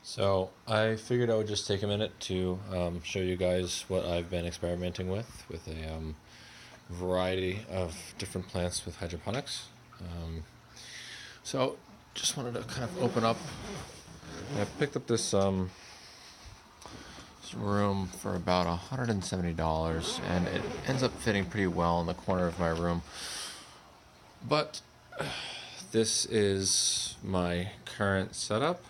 So I figured I would just take a minute to show you guys what I've been experimenting with a variety of different plants with hydroponics. So just wanted to kind of open up. I picked up this room for about $170, and it ends up fitting pretty well in the corner of my room. But this is my current setup.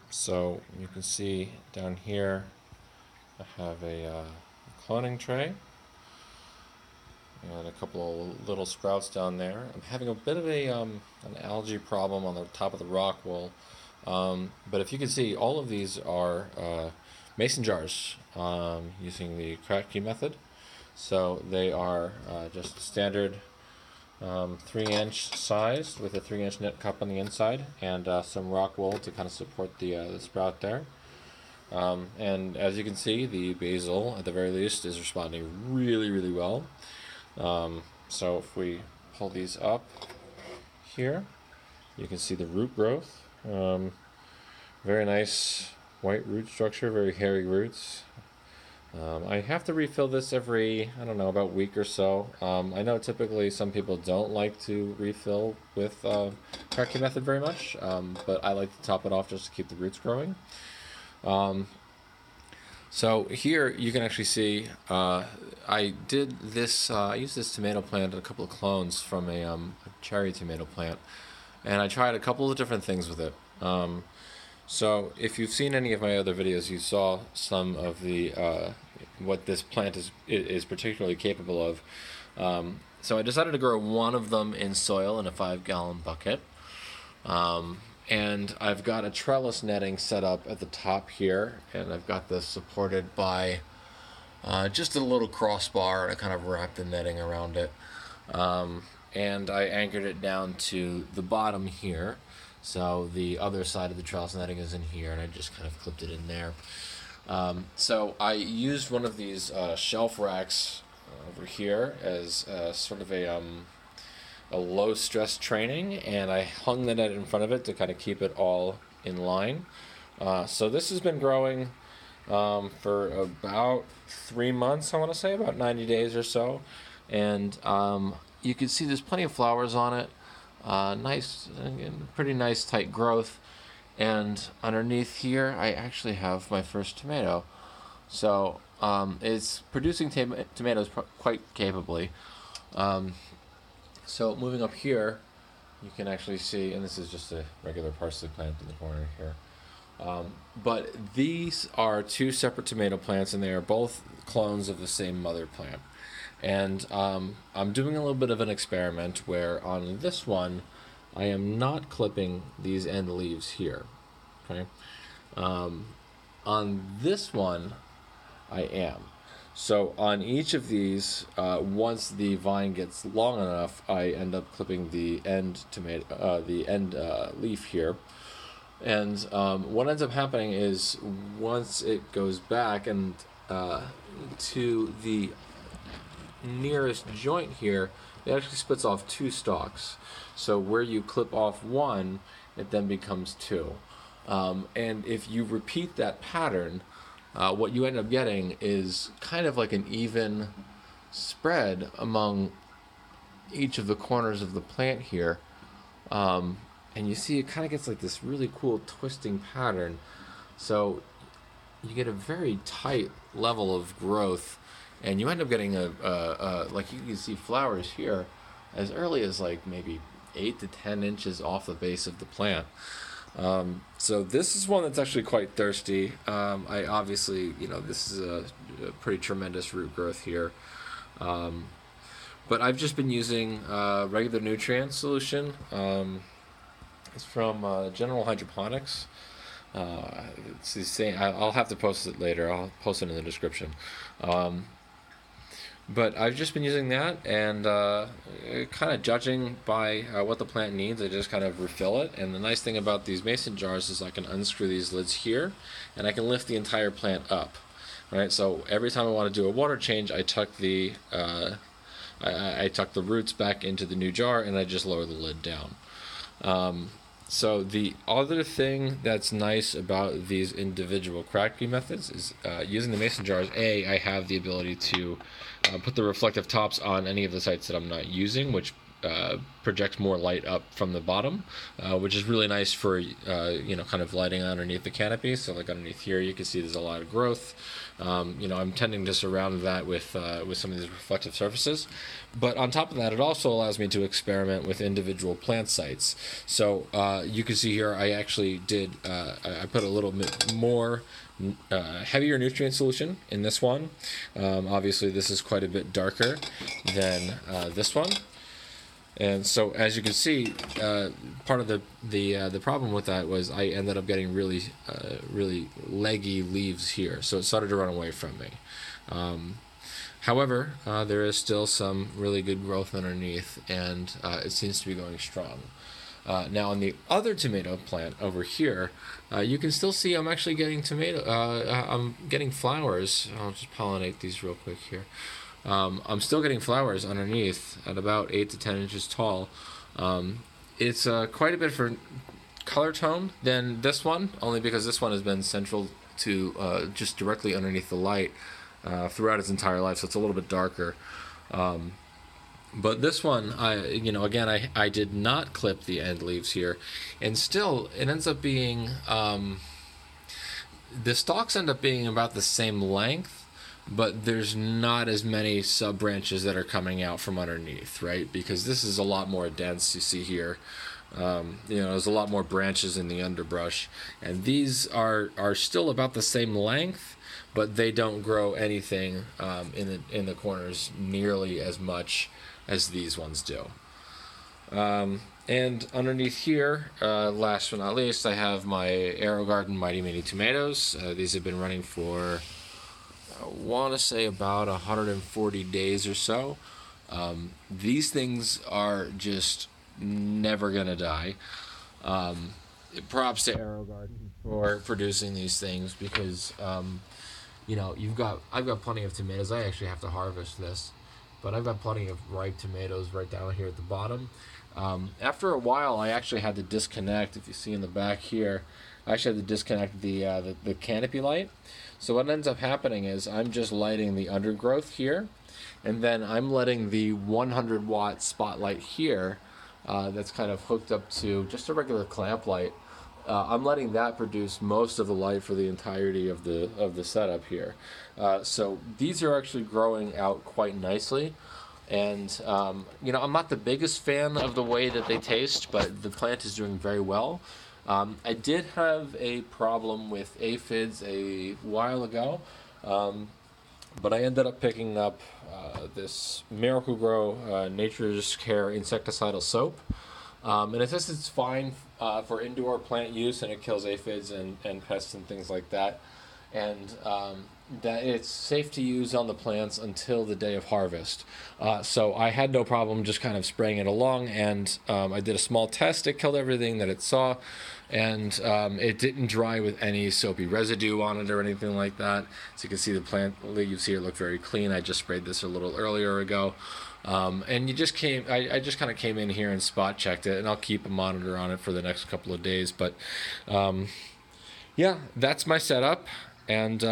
So you can see down here I have a cloning tray and a couple of little sprouts down there. I'm having a bit of an algae problem on the top of the rock wool, but if you can see, all of these are mason jars using the Kratky method. So they are just standard 3-inch size with a 3-inch knit cup on the inside and some rock wool to kind of support the sprout there. And as you can see, the basil at the very least is responding really well. So if we pull these up here, you can see the root growth. Very nice white root structure, very hairy roots. I have to refill this every, I don't know, about a week or so. I know typically some people don't like to refill with Kratky method very much, but I like to top it off just to keep the roots growing. So here you can actually see I did this. I used this tomato plant and a couple of clones from a cherry tomato plant, and I tried a couple of different things with it. So if you've seen any of my other videos, you saw some of the what this plant is particularly capable of. So I decided to grow one of them in soil in a 5-gallon bucket. And I've got a trellis netting set up at the top here, and I've got this supported by just a little crossbar, and I kind of wrapped the netting around it. And I anchored it down to the bottom here. So the other side of the trellis netting is in here, and I just kind of clipped it in there. So I used one of these shelf racks over here as sort of a low stress training, and I hung the net in front of it to kind of keep it all in line. So this has been growing for about 3 months, I want to say, about 90 days or so. And you can see there's plenty of flowers on it. Nice, pretty nice tight growth, and underneath here I actually have my first tomato. So it's producing tomatoes quite capably. So moving up here, you can actually see, and this is just a regular parsley plant in the corner here. But these are 2 separate tomato plants, and they are both clones of the same mother plant. And I'm doing a little bit of an experiment where on this one, I am not clipping these end leaves here. Okay. On this one, I am. So on each of these, once the vine gets long enough, I end up clipping the end leaf here. And what ends up happening is once it goes back and to the nearest joint here, it actually splits off 2 stalks. So where you clip off one, it then becomes 2. And if you repeat that pattern, what you end up getting is kind of like an even spread among each of the corners of the plant here. And you see it kind of gets like this really cool twisting pattern. So you get a very tight level of growth, and you end up getting like you can see flowers here as early as like maybe 8 to 10 inches off the base of the plant. So this is one that's actually quite thirsty. I obviously, this is a pretty tremendous root growth here. But I've just been using regular nutrient solution. It's from General Hydroponics. It's the same. I'll have to post it later. I'll post it in the description. But I've just been using that, and kind of judging by what the plant needs, I just kind of refill it. And the nice thing about these mason jars is I can unscrew these lids here, and I can lift the entire plant up. Right, so every time I want to do a water change, I tuck the roots back into the new jar, and I just lower the lid down. So the other thing that's nice about these individual Kratky methods is using the mason jars. I have the ability to put the reflective tops on any of the sites that I'm not using, which projects more light up from the bottom, which is really nice for kind of lighting underneath the canopy. So like underneath here, you can see there's a lot of growth. I'm tending to surround that with some of these reflective surfaces. But on top of that, it also allows me to experiment with individual plant sites. So you can see here, I actually did, I put a little bit more heavier nutrient solution in this one. Obviously, this is quite a bit darker than this one. And so, as you can see, part of the problem with that was I ended up getting really leggy leaves here, so it started to run away from me. However, there is still some really good growth underneath, and it seems to be going strong. Now, on the other tomato plant over here, you can still see I'm actually getting I'm getting flowers. I'll just pollinate these real quick here. I'm still getting flowers underneath at about 8 to 10 inches tall. It's quite a bit for color tone than this one, only because this one has been central to just directly underneath the light throughout its entire life, so it's a little bit darker. But this one, I did not clip the end leaves here, and still it ends up being the stalks end up being about the same length, but there's not as many sub branches that are coming out from underneath, right? Because this is a lot more dense. You see here, there's a lot more branches in the underbrush, and these are still about the same length, but they don't grow anything in the corners nearly as much as these ones do. And underneath here, last but not least, I have my AeroGarden Mighty Mini tomatoes. These have been running for, I want to say, about 140 days or so. These things are just never gonna die. Props to AeroGarden for producing these things, because I've got plenty of tomatoes. I actually have to harvest this, but I've got plenty of ripe tomatoes right down here at the bottom. After a while, I actually had to disconnect. If you see in the back here, I actually had to disconnect the canopy light. So what ends up happening is I'm just lighting the undergrowth here, and then I'm letting the 100-watt spotlight here that's kind of hooked up to just a regular clamp light. I'm letting that produce most of the light for the entirety of the setup here. So these are actually growing out quite nicely. And, I'm not the biggest fan of the way that they taste, but the plant is doing very well. I did have a problem with aphids a while ago, but I ended up picking up this Miracle-Gro Nature's Care insecticidal soap. And it says it's fine for indoor plant use, and it kills aphids and pests and things like that. And that it's safe to use on the plants until the day of harvest. So I had no problem just kind of spraying it along, and I did a small test. It killed everything that it saw, and it didn't dry with any soapy residue on it or anything like that. So you can see the plant leaves here look very clean. I just sprayed this a little earlier ago. And I just kind of came in here and spot checked it, and I'll keep a monitor on it for the next couple of days. But yeah, that's my setup, and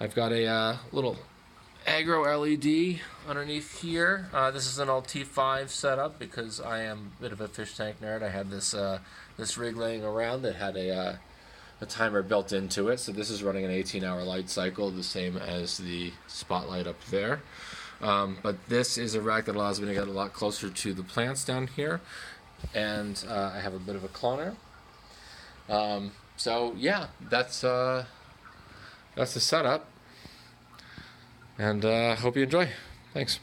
I've got a little agro LED underneath here. This is an old T5 setup because I am a bit of a fish tank nerd. I had this rig laying around that had a timer built into it. So this is running an 18-hour light cycle, the same as the spotlight up there. But this is a rack that allows me to get a lot closer to the plants down here, and I have a bit of a cloner. So yeah, that's the setup, and hope you enjoy. Thanks.